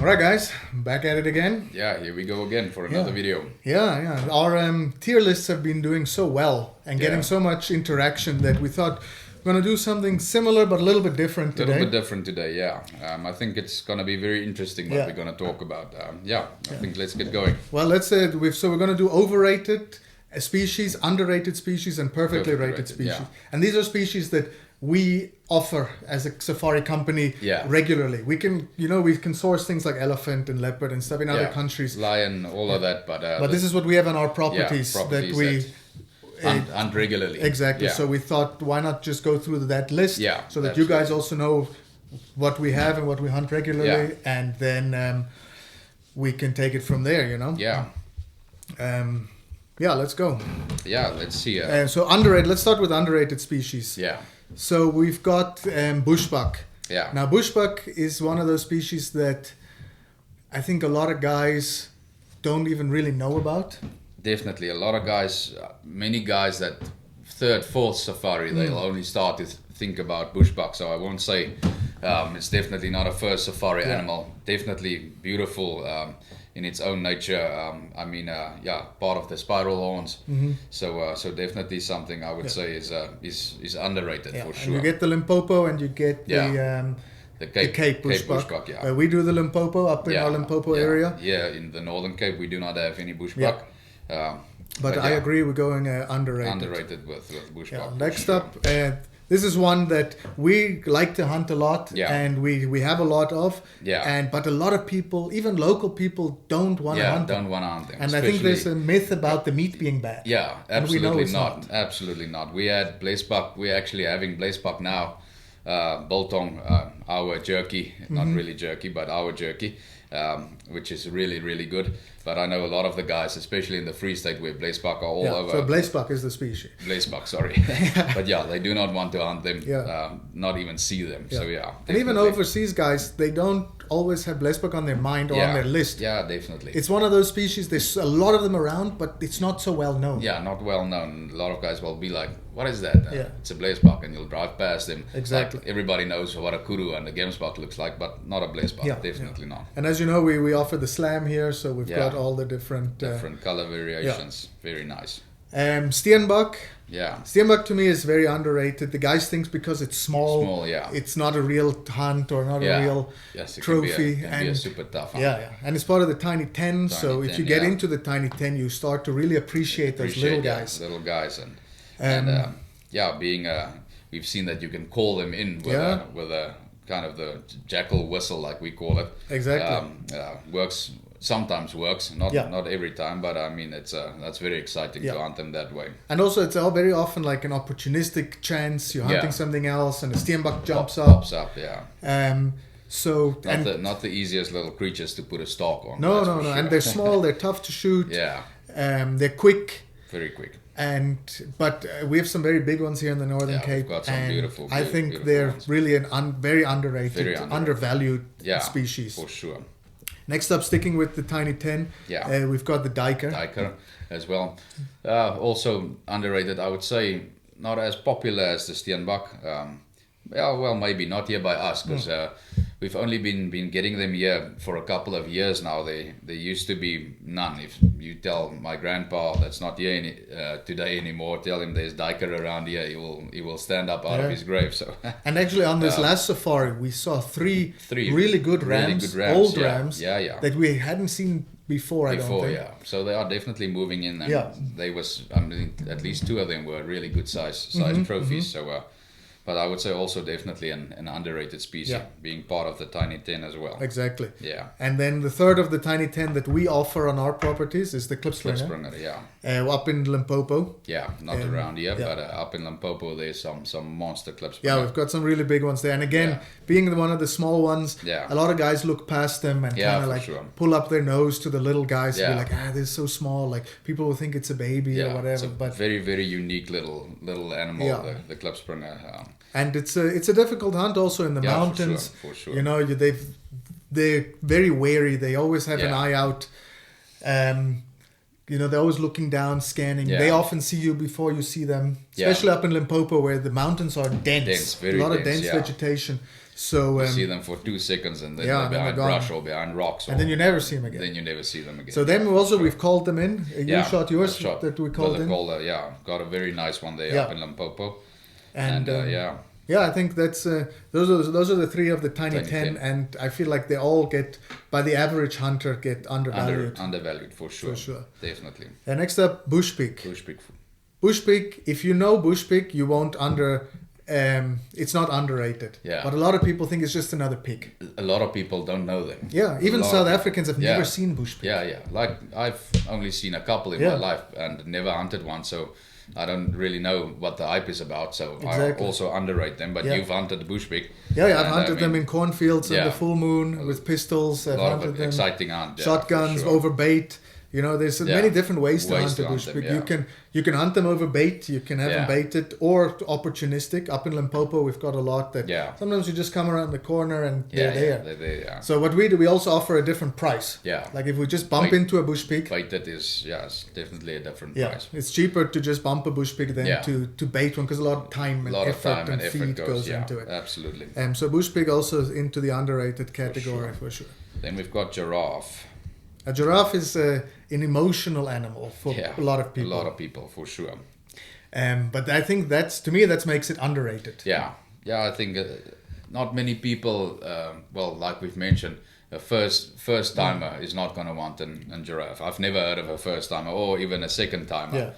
All right, guys, back at it again. Yeah, here we go again for another video. Yeah. Our tier lists have been doing so well and getting so much interaction that we thought we're going to do something similar but a little bit different today. A little bit different today, yeah. I think it's going to be very interesting what we're going to talk about. I think let's get going. Well, let's say we're going to do overrated species, underrated species, and perfectly rated species. Yeah. And these are species that we offer as a safari company regularly. We can source things like elephant and leopard and stuff in other countries. Lion, all of that. But this is what we have on our properties that we hunt regularly. Exactly. Yeah. So we thought, why not just go through that list so that you guys also know what we have and what we hunt regularly, and then we can take it from there, let's go. Yeah, let's see. So underrated. Let's start with underrated species. Yeah. So we've got bushbuck. Yeah. Now bushbuck is one of those species that I think a lot of guys don't even really know about. Definitely, a lot of guys, many guys that third, fourth safari, they'll only start to think about bushbuck. So I won't say it's definitely not a first safari animal. Definitely beautiful in its own nature. Part of the spiral horns. Mm-hmm. So definitely something I would say is underrated for sure. And you get the Limpopo and you get the Cape bushbuck. We do the Limpopo up in our Limpopo area. Yeah, in the Northern Cape we do not have any bushbuck. But I agree, we're going underrated. Underrated with bushbuck. Next up, this is one that we like to hunt a lot, and we have a lot of. But a lot of people, even local people, don't want to hunt them. And I think there's a myth about the meat being bad. Yeah, absolutely not. Absolutely not. We had blazebuck. We're actually having blazebuck now. Biltong, our jerky, not really jerky, but our jerky, which is really, really good. But I know a lot of the guys, especially in the Free State, where blazebuck are all over. So blazebuck is the species. Blazebuck, sorry. But they do not want to hunt them, not even see them. So and even overseas guys, they don't always have blazebuck on their mind or on their list. Yeah, definitely. It's one of those species, there's a lot of them around, but it's not so well known. Yeah, not well known. A lot of guys will be like, what is that? It's a blazebuck, and you'll drive past them. Exactly. Like, everybody knows what a kudu and a gemsbuck looks like, but not a blazebuck. Definitely not. And as you know, we offer the slam here, so we've got all the different color variations. Very nice. Steenbuck. Yeah. Steenbuck to me is very underrated. The guys think because it's small, it's not a real hunt or not a real trophy. It can be a super tough hunt. And it's part of the tiny 10. So if you get into the tiny 10, you start to really appreciate those little guys. Little guys being we've seen that you can call them in with a kind of the jackal whistle, like we call it. Exactly. Sometimes works, not every time, but I mean that's very exciting to hunt them that way. And also it's all very often like an opportunistic chance. You're hunting something else, and a steenbuck pops up. So not the easiest little creatures to put a stalk on. No, sure. And they're small. They're tough to shoot. They're quick. Very quick. But we have some very big ones here in the Northern Cape. We've got some beautiful. I think they're ones. Really very underrated, undervalued species. For sure. Next up, sticking with the tiny 10, we've got the diker. Diker as well. Also underrated, I would say. Not as popular as the steenbuck. Maybe not here by us, because we've only been getting them here for a couple of years now. There used to be none. If you tell my grandpa that's not here today anymore, tell him there's diker around here, he will stand up out of his grave. So. And actually on this last safari, we saw three really good rams, old rams, that we hadn't seen before, I don't think. So they are definitely moving in. And they was, at least two of them were really good size trophies. So. But I would say also definitely an underrated species, being part of the tiny 10 as well. Exactly. Yeah. And then the third of the tiny 10 that we offer on our properties is the Klipspringer. Up in Limpopo. Yeah, not around here, but up in Limpopo there's some monster Klipspringer. Yeah, we've got some really big ones there. And again, being one of the small ones, a lot of guys look past them and kind of like pull up their nose to the little guys and be like, they're so small. Like people will think it's a baby or whatever. It's a very, very unique little animal, the Klipspringer. And it's a difficult hunt also in the mountains. For sure. You know, they're very wary. They always have an eye out. You know, they're always looking down, scanning. Yeah. They often see you before you see them, especially up in Limpopo where the mountains are dense. Very a lot of dense vegetation. So you see them for 2 seconds and then they're behind brush or behind rocks. And then you never see them again. Then you never see them again. So then we've called them in. You shot yours that we called in. Got a very nice one there up in Limpopo. And I think that's those are the 3 of the tiny 10, and I feel like they all get, by the average hunter, get undervalued. Undervalued for sure. Definitely. Next up, bush pig. Bush pig. If you know bush pig, you won't it's not underrated. Yeah. But a lot of people think it's just another pig. A lot of people don't know them. Yeah, even South Africans have never seen bush pig. Yeah. Like I've only seen a couple in my life and never hunted one, so I don't really know what the hype is about. So I also underrate them. But you've hunted the bush pig. Yeah, I've hunted them in cornfields in the full moon with pistols. I've hunted them. Exciting hunt. Shotguns, over bait. You know, there's many different ways to hunt a bush pig. You can hunt them over bait, you can have them baited, or opportunistic. Up in Limpopo, we've got a lot that sometimes you just come around the corner and they're there. So what we do, we also offer a different price. Yeah. Like if we just bump into a bush pig. Baited is, it's definitely a different price. It's cheaper to just bump a bush pig than to bait one, because a lot of time and effort and feed goes into it. Absolutely. So bush pig also is into the underrated category for sure. Then we've got giraffe. A giraffe is an emotional animal for a lot of people. A lot of people, for sure. But I think that makes it underrated. Yeah, I think not many people, like we've mentioned, a first timer is not going to want a giraffe. I've never heard of a first timer or even a second timer. Yeah.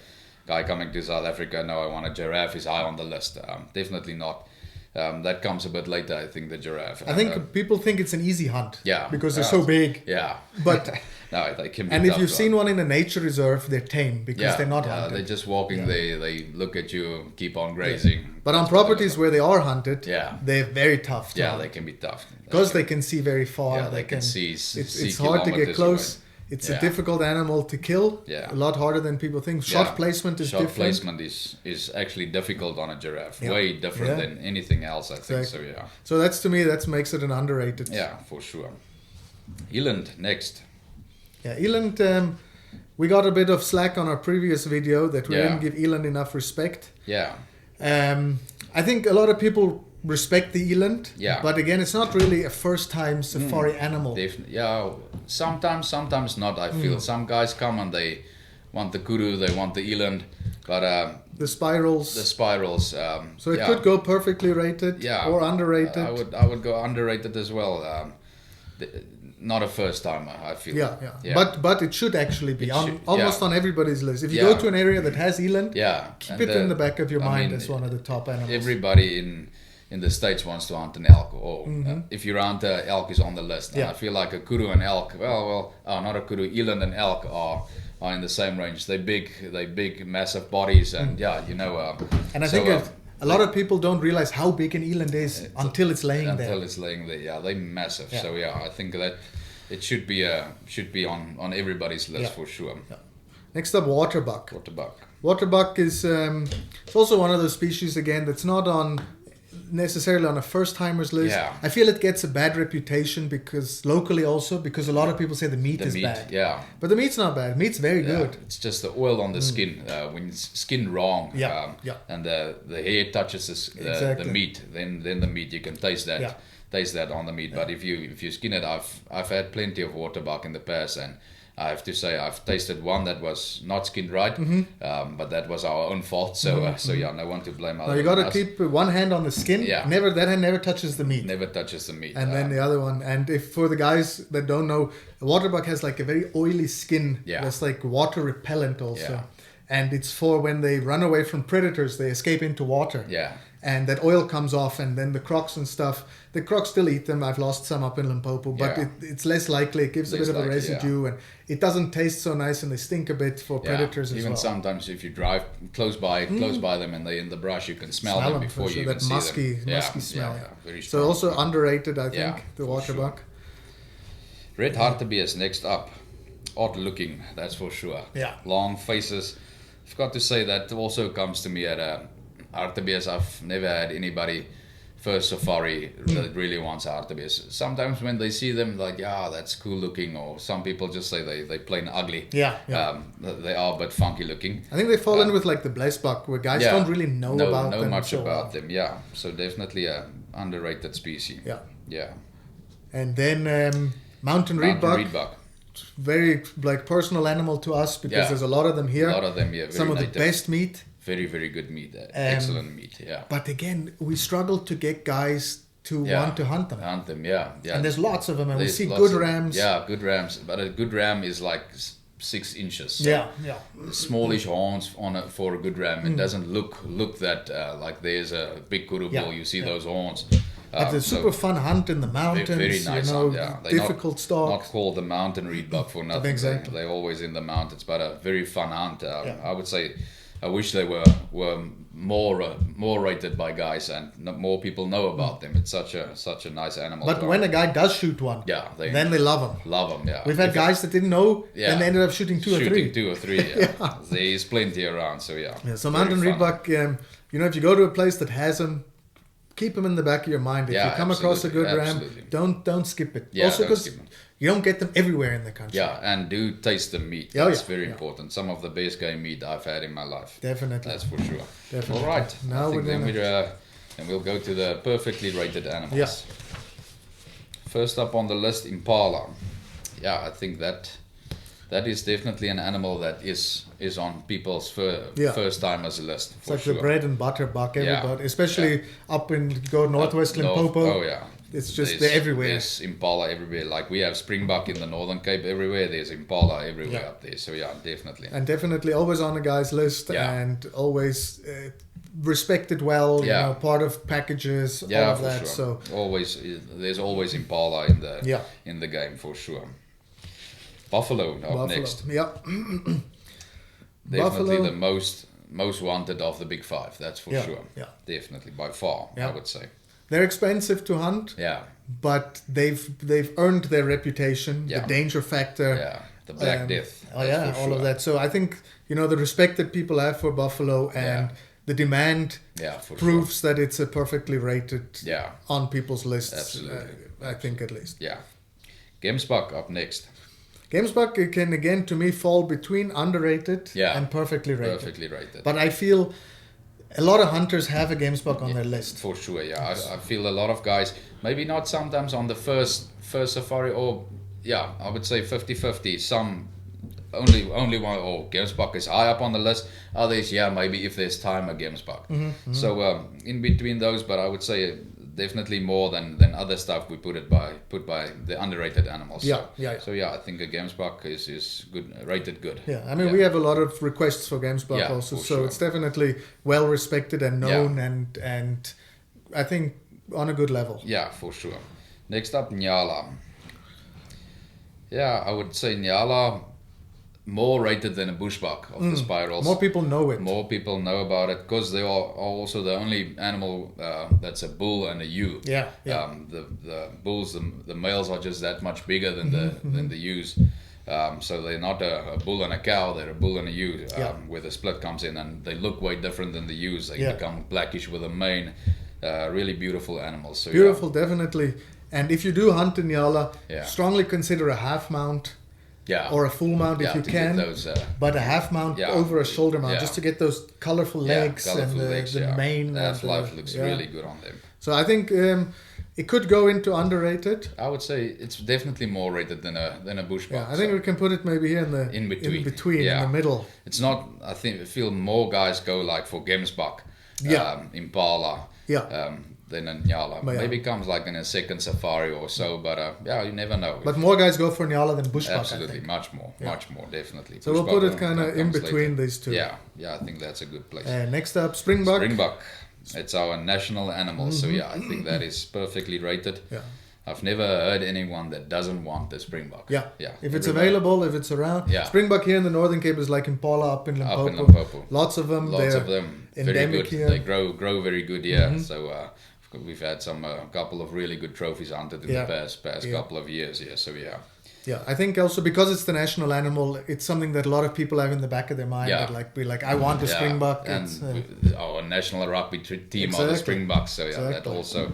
Guy coming to South Africa, no, I want a giraffe, is high on the list. Definitely not. That comes a bit later, I think, the giraffe. I think people think it's an easy hunt. Yeah. Because they're so big. Yeah. But no, they can be and if you've seen one in a nature reserve, they're tame because they're not hunted. They're just walking. They look at you, keep on grazing. Yeah. But on properties where they are hunted, they're very tough. They can be tough because they can see very far. Yeah, they can see. It's hard to get close. Away. It's a difficult animal to kill. Yeah. A lot harder than people think. Shot placement is different. Shot placement is actually difficult on a giraffe. Yeah. Way different than anything else, I think. So So that makes it an underrated. Yeah, for sure. Eland next. Yeah, eland. We got a bit of slack on our previous video that we didn't give eland enough respect. Yeah. I think a lot of people respect the eland. Yeah. But again, it's not really a first-time safari animal. Yeah. Sometimes not. I feel some guys come and they want the kudu, they want the eland, but the spirals. So it could go perfectly rated. Or underrated. I would go underrated as well. Not a first timer, I feel. Yeah. But it should actually be almost on everybody's list. If you go to an area that has eland, keep it in the back of your mind as one of the top animals. Everybody in the States wants to hunt an elk, or if you hunt an elk is on the list. And I feel like a kudu and elk, not a kudu, eland and elk are in the same range. They're big, massive bodies, and and I think a lot of people don't realize how big an eland is until it's laying there. They're massive. Yeah. So I think that it should be on everybody's list for sure. Yeah. Next up, waterbuck. Waterbuck is it's also one of those species again that's not necessarily on a first-timers list. Yeah. I feel it gets a bad reputation because locally also, because a lot of people say the meat is bad. Yeah. But the meat's not bad. Meat's very good. It's just the oil on the skin. When it's skinned wrong, and the hair touches the meat, then the meat, you can taste that. Yeah. Taste that on the meat. But if you skin it, I've had plenty of waterbuck in the past, and I have to say I've tasted one that was not skinned right, but that was our own fault. So no one to blame. No, you got to keep one hand on the skin. Yeah. That hand never touches the meat. Never touches the meat. And then the other one. And if for the guys that don't know, a waterbuck has like a very oily skin. Yeah. That's like water repellent also. Yeah. And it's for when they run away from predators, they escape into water. Yeah. And that oil comes off, and then the crocs and stuff. The crocs still eat them. I've lost some up in Limpopo, but it's less likely. It gives a bit of a residue, and it doesn't taste so nice, and they stink a bit for predators as well. Even sometimes if you drive close by them and they're in the brush, you can smell them before you even see them. Musky smell. Yeah. Very strong. So also underrated, I think, the waterbuck. Sure. Red hartebeest next up. Odd looking, that's for sure. Yeah. Long faces. I've got to say that also comes to me at hartebeest. I've never had anybody first safari that really wants hartebeest. Sometimes when they see them, like, that's cool looking, or some people just say they plain ugly. Yeah. They are a bit funky looking. I think they fall in with like the blesbuck, where guys don't really know about them. Know much about them. Yeah. So definitely underrated species. Yeah. And then mountain reedbuck. Very like personal animal to us because there's a lot of them here. A lot of them here. Some of the best meat. Very, very good meat. Excellent meat. Yeah. But again, we struggle to get guys to want to hunt them. Hunt them. Yeah. And there's lots of them, and we see good rams. Good rams. But a good ram is like 6 inches. So yeah. Smallish horns for a good ram. It doesn't look that like there's a big kudu bull. You see those horns. It's a super fun hunt in the mountains. Very nice hunt, yeah. Difficult stalk. Not called the mountain reedbuck for nothing. Exactly. They're always in the mountains, but a very fun hunt. I would say, I wish they were more rated by guys and more people know about them. It's such a nice animal. But when a guy does shoot one, then they love them. Love them, yeah. We've had guys that didn't know and they ended up shooting two or three. Yeah. There's plenty around, so so mountain reedbuck, if you go to a place that has them, keep them in the back of your mind. If you come across a good ram, don't skip it. Yeah, also, because you don't get them everywhere in the country. Yeah, and do taste the meat. That's very important. Some of the best game meat I've had in my life. Definitely. That's for sure. Definitely. All right. Now we'll go to the perfectly rated animals. Yeah. First up on the list, impala. Yeah, I think that is definitely an animal that is on people's first timers list. It's like the bread and butter buck, everybody, especially up in northwest Limpopo. Oh yeah, it's just they're everywhere. There's impala everywhere. Like we have springbuck in the Northern Cape everywhere. There's impala everywhere up there. So definitely. And definitely always on the guy's list and always respected well. Part of packages. All of that. Sure. So there's always impala in the game for sure. Buffalo next. Yeah. Definitely the most wanted of the big five. That's for sure. Yeah. Definitely by far. I would say. They're expensive to hunt. Yeah. But they've earned their reputation. The danger factor. Yeah. The Black Death. All of that. So I think the respect that people have for buffalo and the demand proves that it's a perfectly rated on people's lists. Absolutely. I think at least. Yeah. Gemsbuck up next. Gemsbuck can again to me fall between underrated and perfectly rated. Perfectly rated. But I feel a lot of hunters have a Gemsbuck on their list. For sure, yeah. I feel a lot of guys, maybe not sometimes on the first safari, or I would say 50-50. Some only one, Gemsbuck is high up on the list. Others, maybe if there's time, a Gemsbuck. Mm-hmm. So in between those, but I would say definitely more than other stuff we put by the underrated animals. So I think a Gemsbuck is good, rated good. Yeah, I mean we have a lot of requests for Gemsbuck also, so it's definitely well respected and known and I think on a good level. Yeah, for sure. Next up, nyala. Yeah, I would say nyala more rated than a bushbuck of the spirals. More people know it. More people know about it because they are also the only animal that's a bull and a ewe. The bulls, the males are just that much bigger than the ewes. So they're not a bull and a cow, they're a bull and a ewe, where the split comes in, and they look way different than the ewes. They become blackish with a mane. Really beautiful animals. So beautiful, definitely. And if you do hunt in nyala, strongly consider a half mount. Or a full mount if you can, but a half mount over a shoulder mount just to get those colorful legs and the mane. That life looks really good on them. So I think it could go into underrated. I would say it's definitely more rated than a bushbuck. Yeah, I think we can put it maybe here in between, in the middle. It's not. I feel more guys go like for Gemsbuck, impala. Than a nyala. Maybe comes like in a second safari or so, but you never know. But more guys go for nyala than bushbuck. Absolutely, much more, definitely. So we'll put it kind of in between these two. Yeah, I think that's a good place. Next up, springbuck. Springbuck, it's our national animal, so I think that is perfectly rated. Yeah. I've never heard anyone that doesn't want the springbuck. Yeah. If it's available, if it's around. Yeah. Springbuck here in the Northern Cape is like impala up in Limpopo. Lots of them. Lots of them. Very good. Here. They grow very good here. So we've had a couple of really good trophies hunted in the past couple of years here. So Yeah, I think also because it's the national animal, it's something that a lot of people have in the back of their mind. That be like, I want a springbuck. And our national rugby team are the springbucks. So that also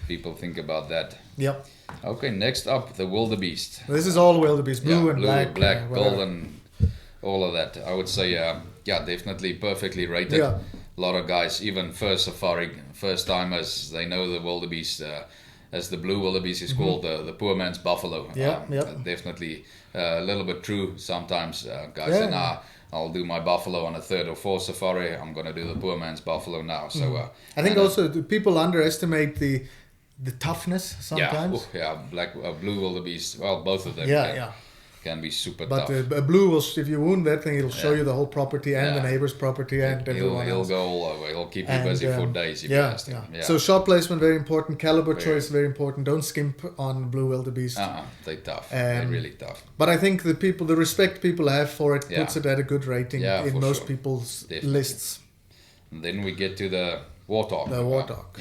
people think about that. Yep. Okay, next up, the wildebeest. This is all wildebeest, blue and black, golden, all of that. I would say, definitely perfectly rated. lot of guys, even first timers, they know the wildebeest as the blue wildebeest is called the poor man's buffalo. Definitely a little bit true sometimes. Guys say, nah, I'll do my buffalo on a third or fourth safari. I'm going to do the poor man's buffalo now. So I think also people underestimate the toughness sometimes. Blue wildebeest. Well, both of them. Can be super tough. But a blue will, if you wound that thing, it'll show you the whole property and the neighbor's property and everyone else. He'll go all over. He'll keep you busy for days if you ask him. So shot placement very important. Caliber choice very important. Don't skimp on blue wildebeest. They're tough. They're really tough. But I think the respect people have for it puts it at a good rating in most people's lists. And then we get to the warthog. The warthog.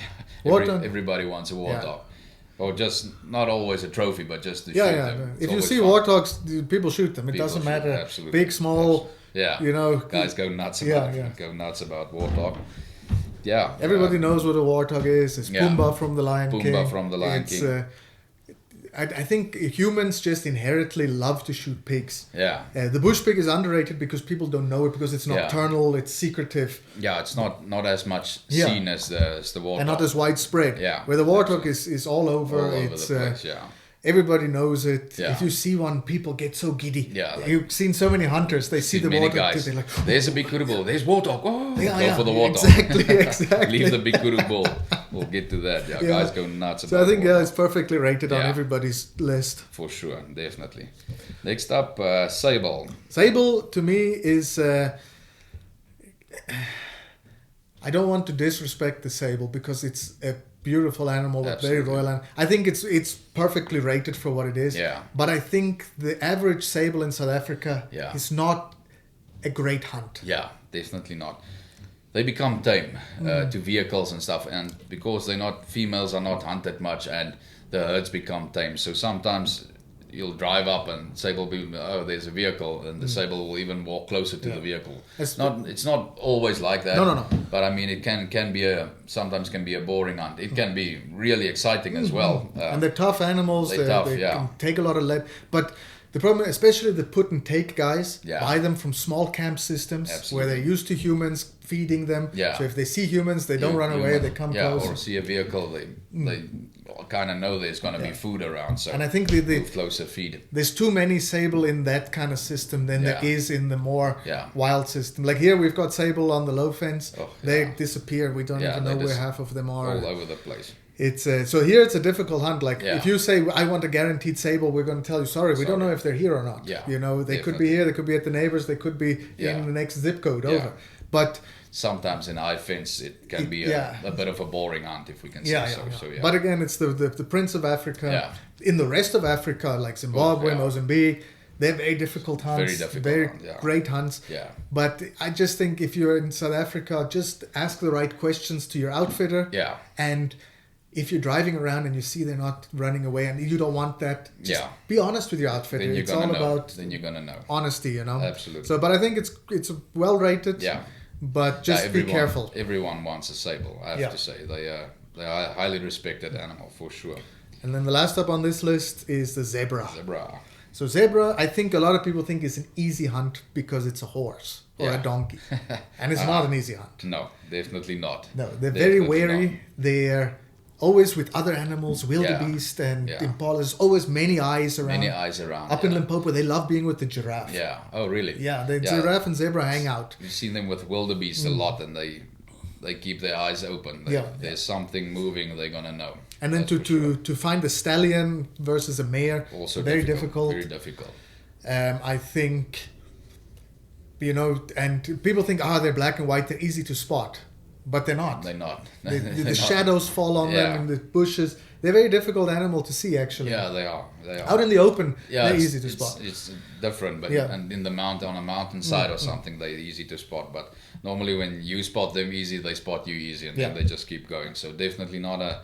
Everybody wants a warthog. Or just not always a trophy, but just to shoot them. If you see warthogs, people shoot them. It doesn't matter. Absolutely. Big, small. Guys go nuts about it. Go nuts about warthog. Yeah. Everybody knows what a warthog is. It's Pumbaa from the Lion King. Pumbaa from the Lion King. I think humans just inherently love to shoot pigs. Yeah. The bush pig is underrated because people don't know it because it's nocturnal, it's secretive. Yeah, it's not as much seen as the warthog. And not as widespread. Yeah. Where the warthog is all over. All over the place, Everybody knows it. Yeah. If you see one, people get so giddy. Yeah, you've seen so many hunters. They see the warthog. They're like, there's a big kudu bull. There's warthog. Oh, go for the warthog. Exactly. Leave the big kudu bull. We'll get to that. Guys go nuts about it. So I think it's perfectly rated on everybody's list. For sure, definitely. Next up, sable. Sable to me is. I don't want to disrespect the sable because it's a beautiful animal, a very royal animal. I think it's perfectly rated for what it is. Yeah. But I think the average sable in South Africa is not a great hunt. Yeah, definitely not. They become tame to vehicles and stuff, and because females are not hunted much, and the herds become tame. So sometimes you'll drive up and sable will be, there's a vehicle, and the sable will even walk closer to the vehicle. It's not always like that. No. But I mean, it can be sometimes can be a boring hunt. It can be really exciting as well. And they're tough animals. They can take a lot of lead. But the problem, especially the put and take guys, buy them from small camp systems where they're used to humans feeding them. Yeah. So if they see humans, they don't run away. They come close. Or see a vehicle, they kind of know there's going to be food around. So and I think the closer feed. There's too many sable in that kind of system than there is in the more wild system. Like here, we've got sable on the low fence. They disappear. We don't even know where half of them are. All over the place. It's so here it's a difficult hunt. Like if you say I want a guaranteed sable, we're going to tell you sorry. We don't know if they're here or not. Yeah, they could be here. They could be at the neighbors. They could be in the next zip code over. But sometimes in high fence it can be a bit of a boring hunt, if we can say so. So but again, it's the Prince of Africa. Yeah. In the rest of Africa, like Zimbabwe, Mozambique, they're very difficult hunts. Very great hunts. Yeah. But I just think if you're in South Africa, just ask the right questions to your outfitter. Yeah. And if you're driving around and you see they're not running away and you don't want that, just be honest with your outfitter. Then it's all about then you're gonna know. Honesty, Absolutely. So, but I think it's well rated. Yeah. But just be careful. Everyone wants a sable. I have to say they are a highly respected animal for sure. And then the last up on this list is the zebra. So zebra, I think a lot of people think is an easy hunt because it's a horse or a donkey, and it's not an easy hunt. No, definitely not. No, they're very wary. They're always with other animals, wildebeest and impalas. Always many eyes around. Up in Limpopo, they love being with the giraffe. Yeah. Oh, really? Yeah, the giraffe and zebra hang out. You've seen them with wildebeest a lot, and they keep their eyes open. There's something moving, they're gonna know. And then to find the stallion versus a mare, also very difficult. Very difficult. I think, and people think, they're black and white, they're easy to spot. But they're not. They're not. The shadows fall on them in the bushes. They're a very difficult animal to see, actually. Yeah, they are. Out in the open, they're easy to spot. It's different, but and in the on a mountainside or something, they're easy to spot. But normally, when you spot them easy, they spot you easy, and then they just keep going. So definitely not a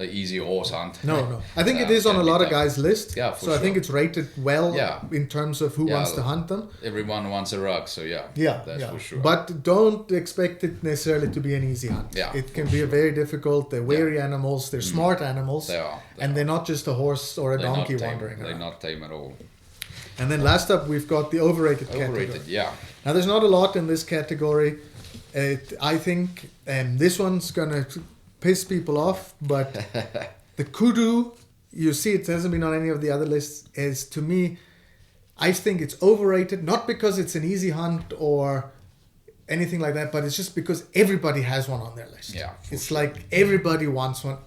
easy horse hunt. No. I think it is on a lot of guys' list. Yeah, so I think it's rated well in terms of who wants to hunt them. Everyone wants a rug, so that's for sure. But don't expect it necessarily to be an easy hunt. Yeah, it can be a very difficult. They're wary animals. They're smart animals. They are. And they're not just a horse or a donkey wandering around. They're not tame at all. And then last up, we've got the overrated category. Overrated, yeah. Now, there's not a lot in this category. I think this one's gonna piss people off, but the kudu, you see, it hasn't been on any of the other lists. Is, to me, I think it's overrated. Not because it's an easy hunt or anything like that, but it's just because everybody has one on their list. Yeah, it's like everybody wants one.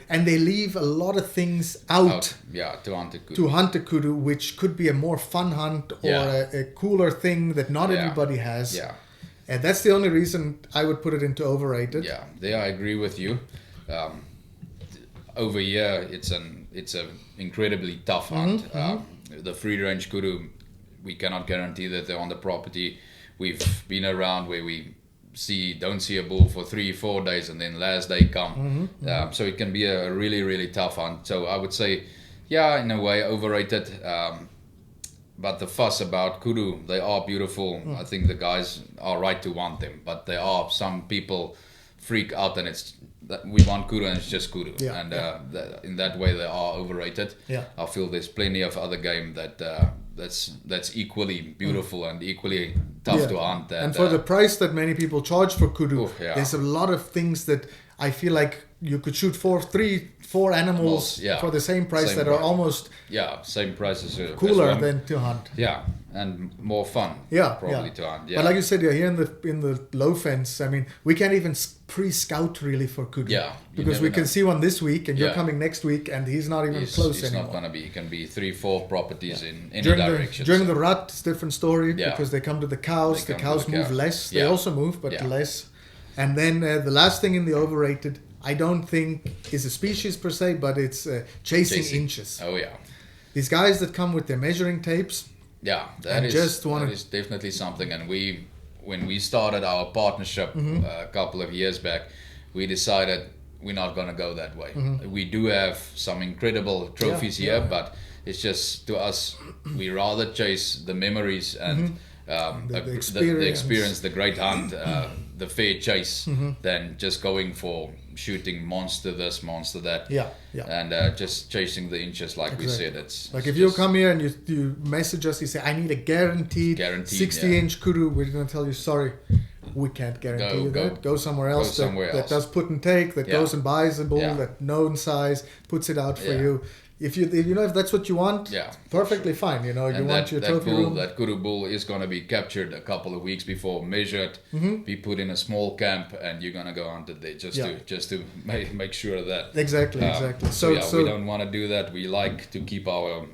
And they leave a lot of things out. To hunt a kudu. To hunt a kudu, which could be a more fun hunt or a cooler thing that not everybody has. Yeah. And that's the only reason I would put it into overrated. Yeah, there I agree with you. Over here, it's an incredibly tough hunt. The free range kudu, we cannot guarantee that they're on the property. We've been around where we don't see a bull for 3-4 days, and then last day come. So it can be a really, really tough hunt. So I would say, in a way, overrated. But the fuss about kudu, they are beautiful. I think the guys are right to want them, but there are some people freak out, and we want kudu and it's just kudu. And in that way, they are overrated. I feel there's plenty of other game that's equally beautiful and equally tough to hunt. And for the price that many people charge for kudu, there's a lot of things that I feel like you could shoot 4 animals for the same price that are almost same price as cooler than to hunt. And more fun probably to hunt. But like you said, here in the low fence, I mean, we can't even pre-scout really for kudu. Because we can see one this week, and you're coming next week, and he's not even close anymore. He's not gonna be. He can be 3-4 properties in any direction. During the rut, it's a different story because they come to the cows. The cows move less. They also move, but less. And then the last thing in the overrated, I don't think is a species per se, but it's chasing inches. Oh yeah. These guys that come with their measuring tapes. Yeah, that is definitely something. And when we started our partnership a couple of years back, we decided we're not going to go that way. We do have some incredible trophies here, but it's just, to us, we rather chase the memories and the experience, the great hunt, the fair chase, than just going for shooting monster this, monster that, and just chasing the inches, like we said. It's like if you come here and you message us, you say, I need a guaranteed 60-inch kudu, we're going to tell you, sorry, we can't guarantee you that. Go somewhere else that does put and take, that goes and buys a bull that known size, puts it out for you. If if that's what you want, perfectly fine. You want your trophy room. That kudu bull is going to be captured a couple of weeks before, measured, be put in a small camp, and you're going to go hunt it there just to make sure of that. Exactly. So we don't want to do that. We like to keep our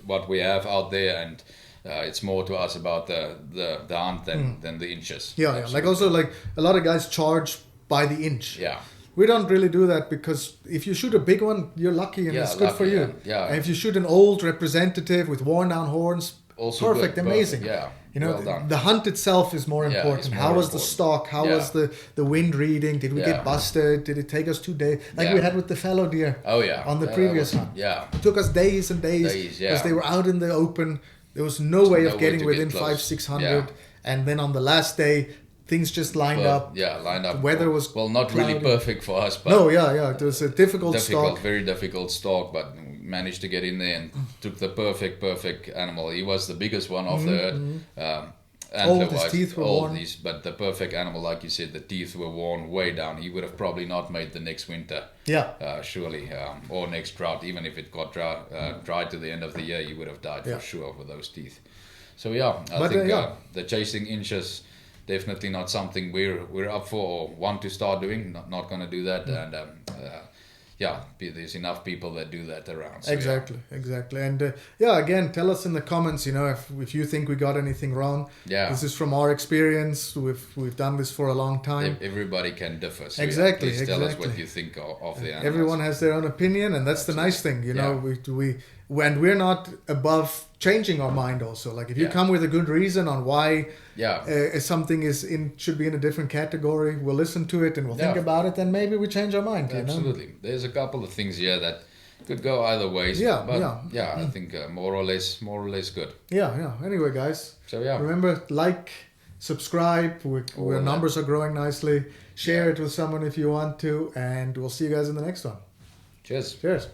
what we have out there, and it's more to us about the hunt than the inches. Like also like a lot of guys charge by the inch. We don't really do that, because if you shoot a big one, you're lucky and it's good for you. And if you shoot an old representative with worn down horns, also perfect, amazing. The hunt itself is more important. How was the stock? How was the wind reading? Did we get busted? Did it take us 2 days? Like we had with the fallow deer on the previous hunt. It took us days and days because they were out in the open. There was no way of getting within 500-600. And then on the last day, things just lined up. The weather was not cloudy. Really perfect for us. But it was a difficult stalk. Very difficult stalk, but we managed to get in there and took the perfect animal. He was the biggest one of the herd. His teeth were worn. But the perfect animal, like you said, the teeth were worn way down. He would have probably not made the next winter. Surely, or next drought. Even if it got dry to the end of the year, he would have died for sure with those teeth. So I think the chasing inches, definitely not something we're up for or want to start doing. Not going to do that. And there's enough people that do that around. So exactly. And again, tell us in the comments, if you think we got anything wrong. This is from our experience. We've done this for a long time. Everybody can differ. So exactly. Tell us what you think of the animals. Everyone has their own opinion, and that's the nice thing. We're not above changing our mind also. Like if you come with a good reason on why something should be in a different category, we'll listen to it and we'll think about it, and maybe we change our mind. Absolutely. There's a couple of things here that could go either ways. I think more or less good. Anyway, guys. So remember, like, subscribe. Our numbers are growing nicely. Share it with someone if you want to, and we'll see you guys in the next one. Cheers. Cheers.